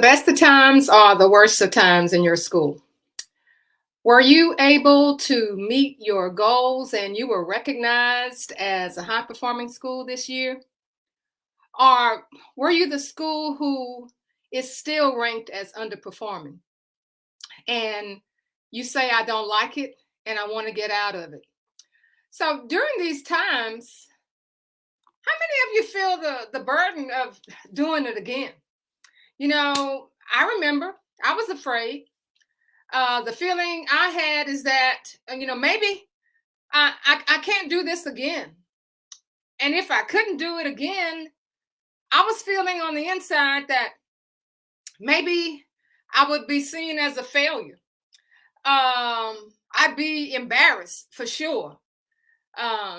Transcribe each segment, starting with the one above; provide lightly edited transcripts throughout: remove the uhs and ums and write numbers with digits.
best of times or the worst of times in your school? Were you able to meet your goals and you were recognized as a high performing school this year? Or were you the school who is still ranked as underperforming and you say, I don't like it and I want to get out of it? So during these times, how many of you feel the burden of doing it again? I remember I was afraid. The feeling I had is that, maybe I can't do this again. And if I couldn't do it again, I was feeling on the inside that maybe I would be seen as a failure. I'd be embarrassed for sure.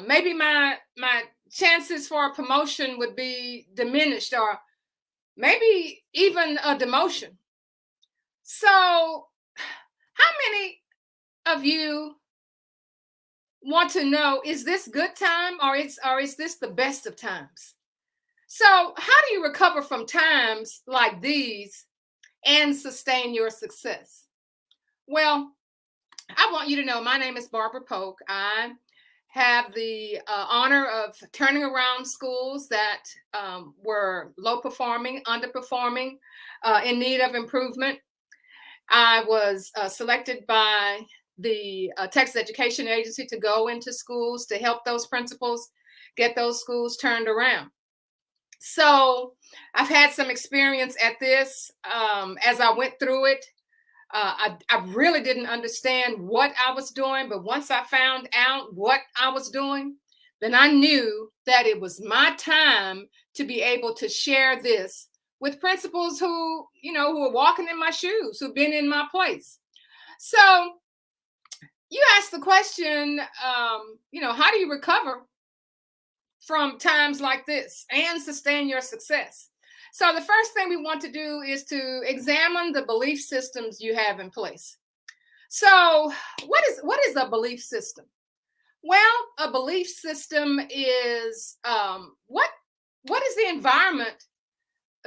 Maybe my chances for a promotion would be diminished, or maybe even a demotion. So, how many of you want to know, is this good time or is this the best of times? So, how do you recover from times like these and sustain your success? Well, I want you to know my name is Barbara Polk. I have the honor of turning around schools that were low performing, underperforming, in need of improvement. I was selected by the Texas Education Agency to go into schools to help those principals get those schools turned around. So I've had some experience at this. As I went through it, I really didn't understand what I was doing, but once I found out what I was doing, then I knew that it was my time to be able to share this with principals who are walking in my shoes, who've been in my place. So you asked the question, how do you recover from times like this and sustain your success? So the first thing we want to do is to examine the belief systems you have in place. So what is a belief system? Well, a belief system is what is the environment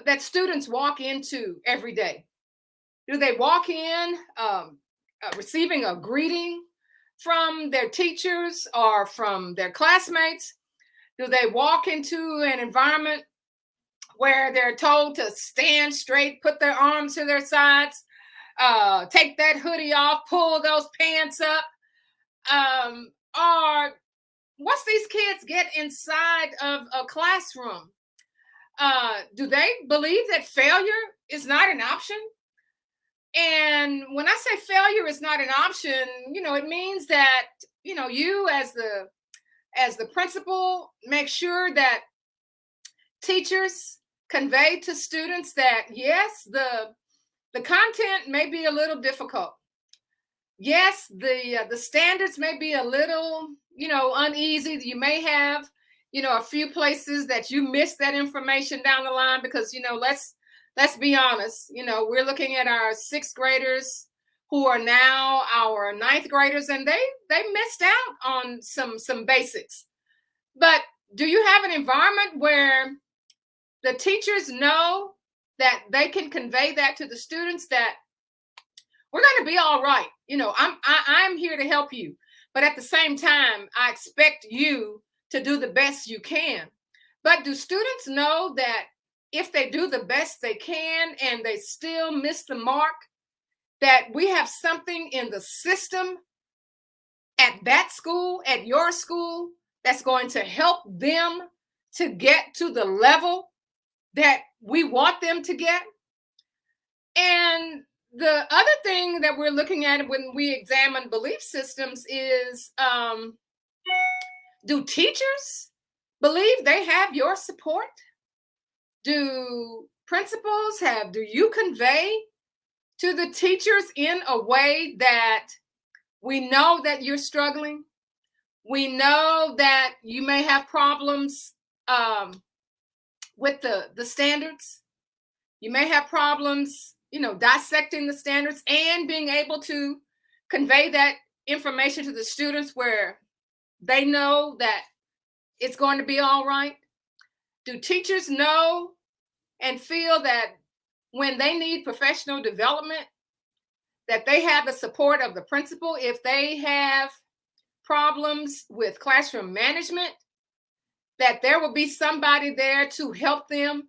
that students walk into every day? Do they walk in receiving a greeting from their teachers or from their classmates? Do they walk into an environment where they're told to stand straight, put their arms to their sides, take that hoodie off, pull those pants up? Or once these kids get inside of a classroom, do they believe that failure is not an option? And when I say failure is not an option, it means that, you as the principal, make sure that teachers convey to students that yes, the content may be a little difficult. Yes, the standards may be a little, uneasy. You may have, a few places that you miss that information down the line because, let's be honest, we're looking at our sixth graders who are now our ninth graders, and they missed out on some basics. But do you have an environment where the teachers know that they can convey that to the students, that we're going to be all right? I'm here to help you, but at the same time, I expect you to do the best you can. But do students know that if they do the best they can and they still miss the mark, that we have something in the system at that school, at your school, that's going to help them to get to the level that we want them to get? And the other thing that we're looking at when we examine belief systems is, do teachers believe they have your support? Do you convey to the teachers in a way that we know that you're struggling? We know that you may have problems with the standards. You may have problems, dissecting the standards and being able to convey that information to the students where they know that it's going to be all right. Do teachers know and feel that when they need professional development, that they have the support of the principal. If they have problems with classroom management, that there will be somebody there to help them.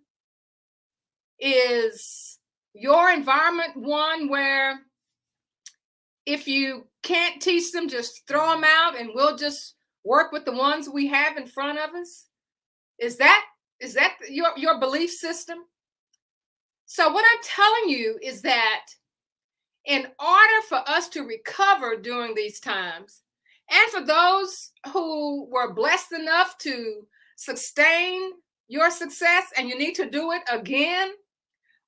Is your environment one where if you can't teach them, just throw them out and we'll just work with the ones we have in front of us? Is that your belief system? So what I'm telling you is that in order for us to recover during these times, and for those who were blessed enough to sustain your success and you need to do it again,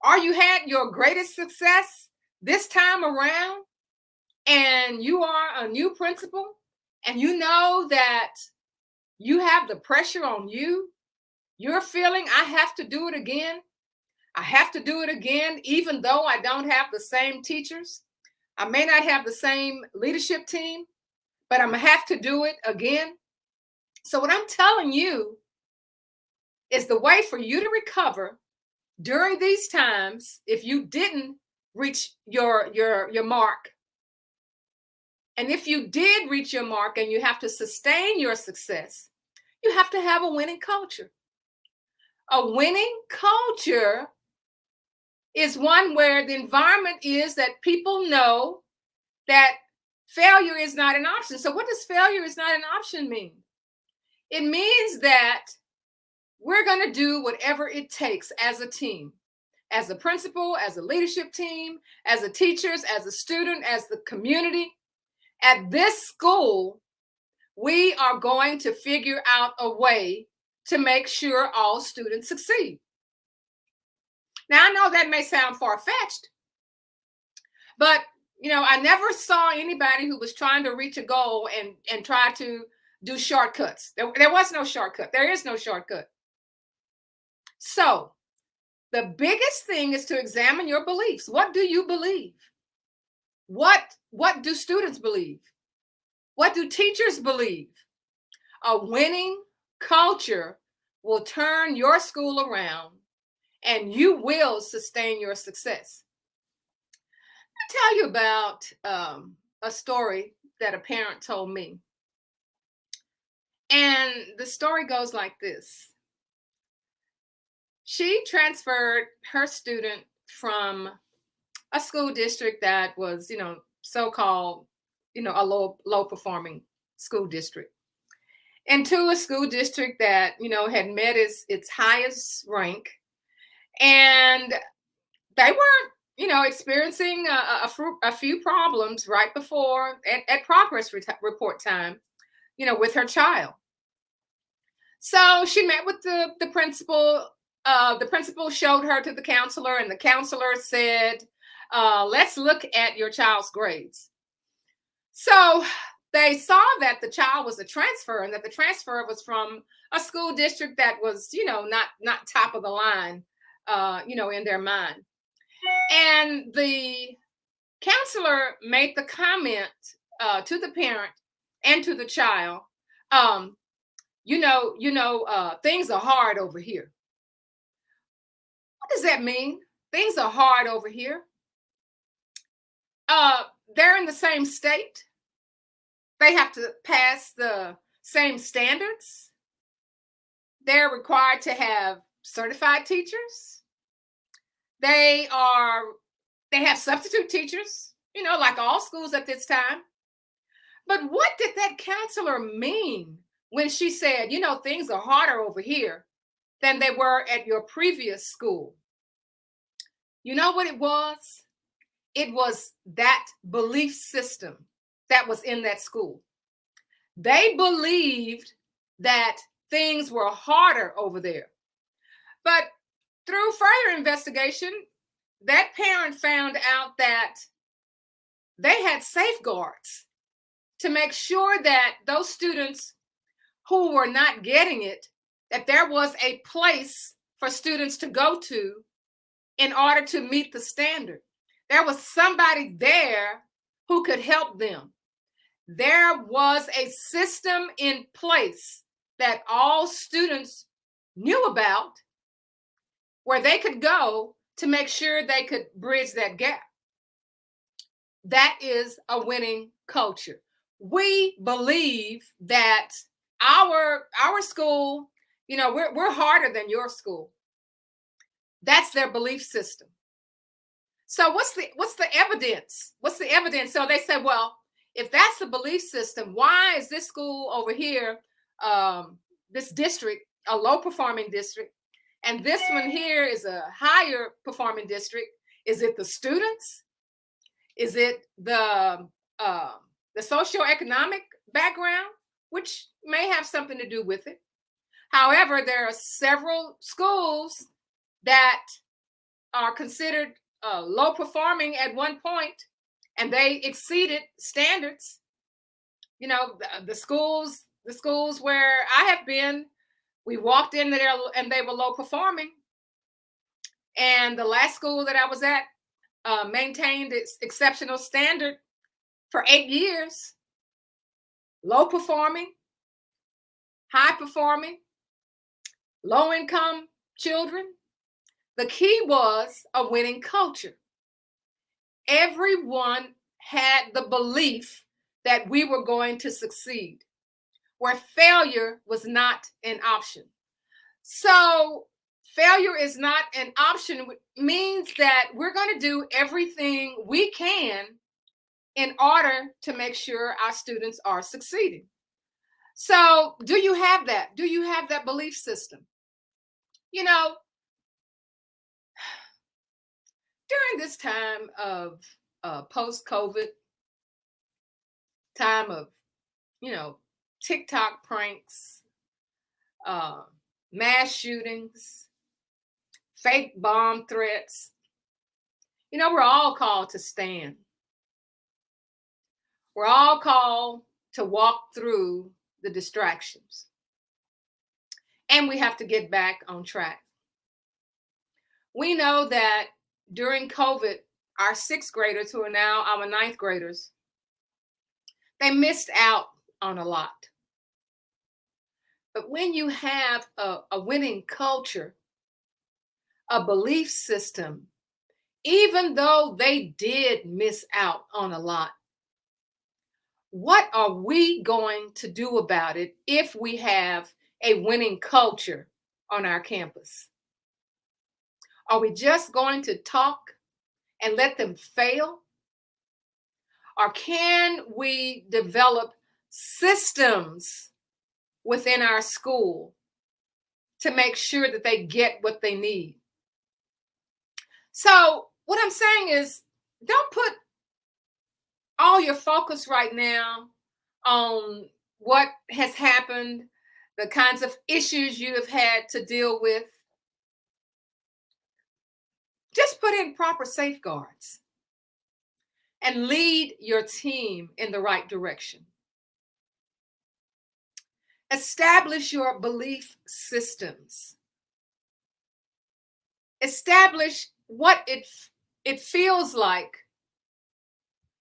or you had your greatest success this time around and you are a new principal and you know that you have the pressure on you, you're feeling, I have to do it again. I have to do it again, even though I don't have the same teachers. I may not have the same leadership team, but I'm gonna have to do it again. So what I'm telling you is the way for you to recover during these times, if you didn't reach your mark, and if you did reach your mark and you have to sustain your success, you have to have a winning culture. A winning culture is one where the environment is that people know that failure is not an option. So what does failure is not an option mean? It means that we're going to do whatever it takes as a team, as a principal, as a leadership team, as a teachers, as a student, as the community. At this school, we are going to figure out a way to make sure all students succeed. Now, I know that may sound far-fetched, but I never saw anybody who was trying to reach a goal and try to do shortcuts. There was no shortcut. There is no shortcut. So the biggest thing is to examine your beliefs. What do you believe? What do students believe? What do teachers believe? A winning culture will turn your school around and you will sustain your success. I'll tell you about a story that a parent told me. And the story goes like this. She transferred her student from a school district that was, so-called, a low performing school district, into a school district that, had met its highest rank. And they were, experiencing a few problems right before at progress report time, with her child. So she met with the principal. The principal showed her to the counselor, and the counselor said, let's look at your child's grades. So they saw that the child was a transfer and that the transfer was from a school district that was, not top of the line, in their mind. And the counselor made the comment to the parent and to the child, things are hard over here. What does that mean? Things are hard over here. They're in the same state. They have to pass the same standards. They're required to have certified teachers. They have substitute teachers, like all schools at this time. But what did that counselor mean when she said, things are harder over here than they were at your previous school? You know what it was? It was that belief system that was in that school. They believed that things were harder over there. But through further investigation, that parent found out that they had safeguards to make sure that those students who were not getting it, that there was a place for students to go to in order to meet the standard. There was somebody there who could help them. There was a system in place that all students knew about, where they could go to make sure they could bridge that gap. That is a winning culture. We believe that our school, we're harder than your school. That's their belief system. So what's the evidence? What's the evidence? So they say, well, if that's the belief system, why is this school over here, this district, a low performing district, and this one here is a higher performing district? Is it the students? Is it the socioeconomic background, which may have something to do with it? However, there are several schools that are considered low performing at one point, and they exceeded standards. The schools where I have been, we walked in there and they were low performing. And the last school that I was at maintained its exceptional standard for 8 years. Low performing, high performing, low income children. The key was a winning culture. Everyone had the belief that we were going to succeed, where failure was not an option. So failure is not an option means that we're going to do everything we can in order to make sure our students are succeeding. So do you have that? Do you have that belief system? During this time of post-COVID, time of, TikTok pranks, mass shootings, fake bomb threats, we're all called to stand. We're all called to walk through the distractions. And we have to get back on track. We know that during COVID, our 6th graders, who are now our 9th graders, they missed out on a lot. But when you have a winning culture, a belief system, even though they did miss out on a lot, what are we going to do about it if we have a winning culture on our campus? Are we just going to talk and let them fail? Or can we develop systems within our school to make sure that they get what they need? So what I'm saying is, don't put all your focus right now on what has happened, the kinds of issues you have had to deal with. Just put in proper safeguards and lead your team in the right direction. Establish your belief systems. Establish what it feels like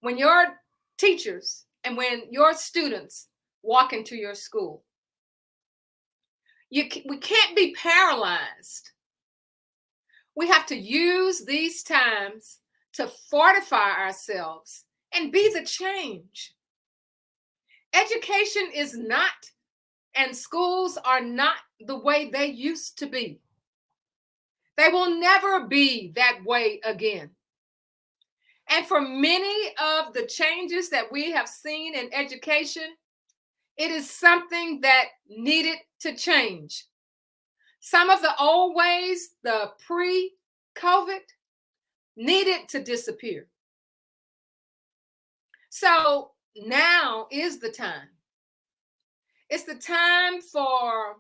when your teachers and when your students walk into your school. We can't be paralyzed. We have to use these times to fortify ourselves and be the change. Education is not, and schools are not the way they used to be. They will never be that way again. And for many of the changes that we have seen in education, it is something that needed to change. Some of the old ways, the pre-COVID, needed to disappear. So now is the time. It's the time for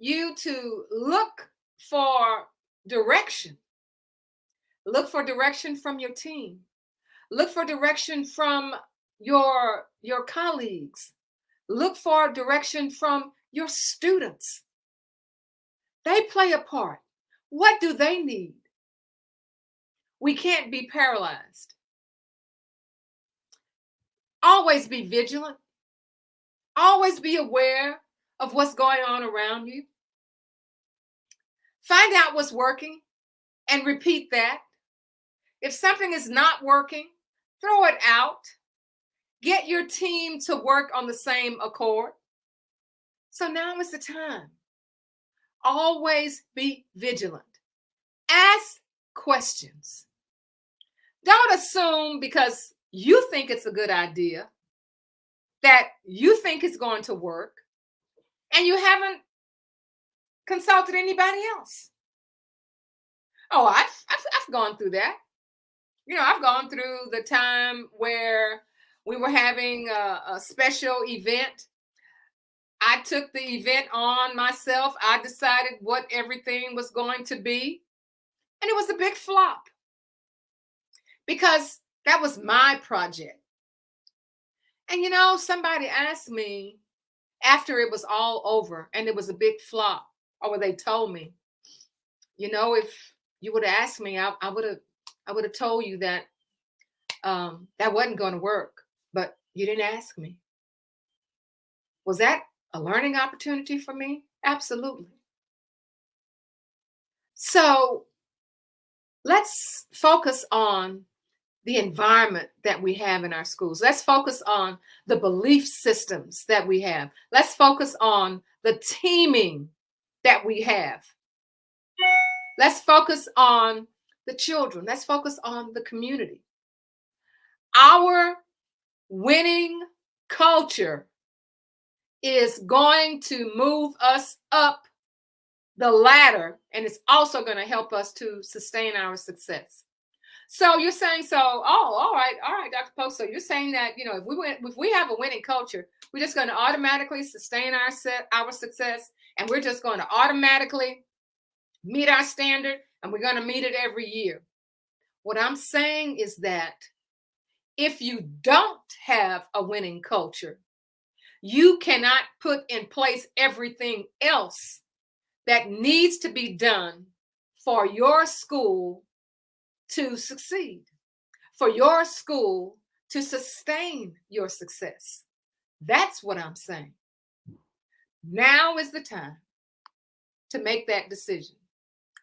you to look for direction. Look for direction from your team. Look for direction from your colleagues. Look for direction from your students. They play a part. What do they need? We can't be paralyzed. Always be vigilant. Always be aware of what's going on around you. Find out what's working and repeat that. If something is not working, throw it out. Get your team to work on the same accord. So now is the time. Always be vigilant. Ask questions. Don't assume because you think it's a good idea that you think it's going to work and you haven't consulted anybody else. Oh, I've gone through that. I've gone through the time where we were having a special event. I took the event on myself. I decided what everything was going to be. And it was a big flop because that was my project. And somebody asked me after it was all over and it was a big flop, or they told me, if you would have asked me, I would have told you that that wasn't going to work, but you didn't ask me. Was that a learning opportunity for me? Absolutely. So let's focus on the environment that we have in our schools. Let's focus on the belief systems that we have. Let's focus on the teaming that we have. Let's focus on the children. Let's focus on the community. Our winning culture is going to move us up the ladder, and it's also going to help us to sustain our success. So you're saying, all right, Dr. Post. So you're saying that, if we have a winning culture, we're just going to automatically sustain our success, and we're just going to automatically meet our standard, and we're going to meet it every year. What I'm saying is that if you don't have a winning culture, you cannot put in place everything else that needs to be done for your school to succeed, for your school to sustain your success. That's what I'm saying. Now is the time to make that decision.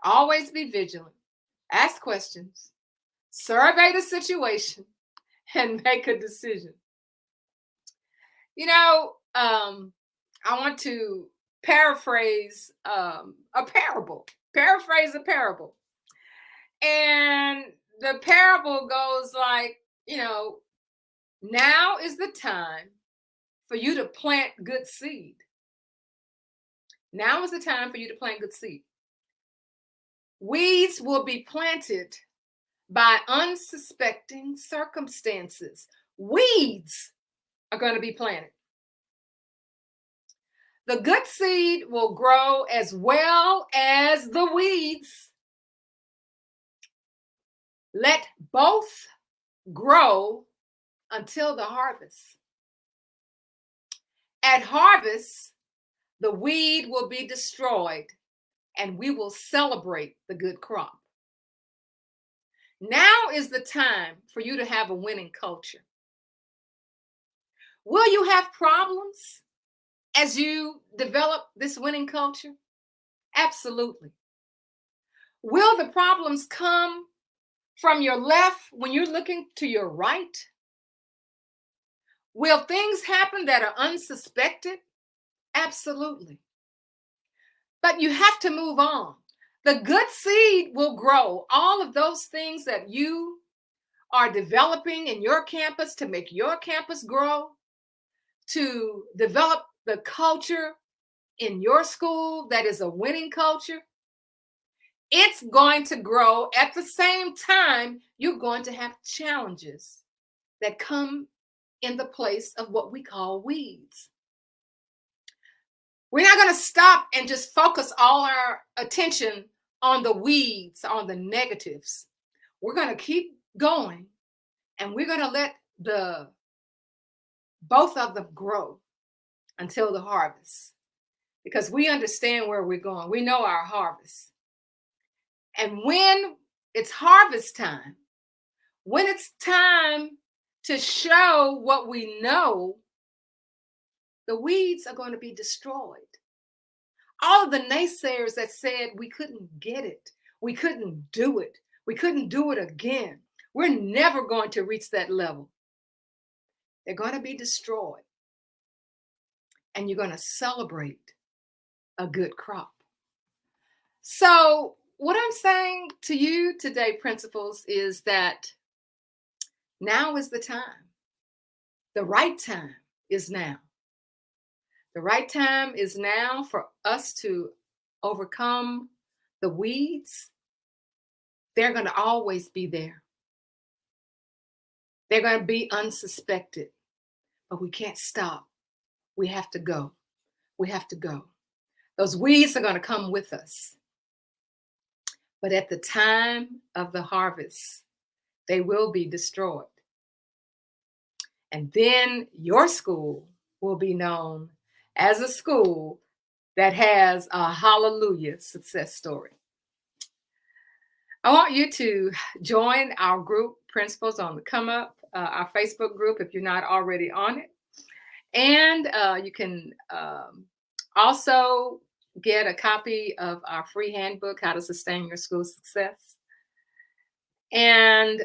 Always be vigilant, ask questions, survey the situation, and make a decision. I want to paraphrase a parable. And the parable goes like, now is the time for you to plant good seed. Now is the time for you to plant good seed. Weeds will be planted by unsuspecting circumstances. Weeds are going to be planted. The good seed will grow as well as the weeds. Let both grow until the harvest. At harvest, the weed will be destroyed and we will celebrate the good crop. Now is the time for you to have a winning culture. Will you have problems as you develop this winning culture? Absolutely. Will the problems come from your left when you're looking to your right? Will things happen that are unsuspected? Absolutely. But you have to move on. The good seed will grow. All of those things that you are developing in your campus to make your campus grow, to develop the culture in your school that is a winning culture, it's going to grow. At the same time, you're going to have challenges that come in the place of what we call weeds. We're not going to stop and just focus all our attention on the weeds, on the negatives. We're going to keep going, and we're going to let both of them grow until the harvest, because we understand where we're going. We know our harvest. And when it's harvest time, when it's time to show what we know, the weeds are going to be destroyed. All of the naysayers that said we couldn't get it, We couldn't do it. We couldn't do it again. We're never going to reach that level. They're going to be destroyed. And you're going to celebrate a good crop. So, what I'm saying to you today, principals, is that now is the time. The right time is now. The right time is now for us to overcome the weeds. They're going to always be there. They're going to be unsuspected, but we can't stop. We have to go. We have to go. Those weeds are going to come with us. But at the time of the harvest, they will be destroyed. And then your school will be known as a school that has a hallelujah success story. I want you to join our group, Principals on the Come Up, our Facebook group, if you're not already on it. And you can also get a copy of our free handbook, How to Sustain Your School Success. And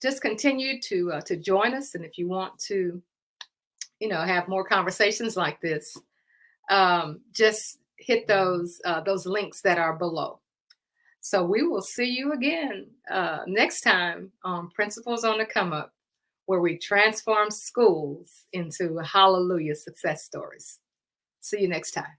just continue to join us. And if you want to, have more conversations like this, just hit those links that are below. So we will see you again next time on Principals on the Come Up, where we transform schools into hallelujah success stories. See you next time.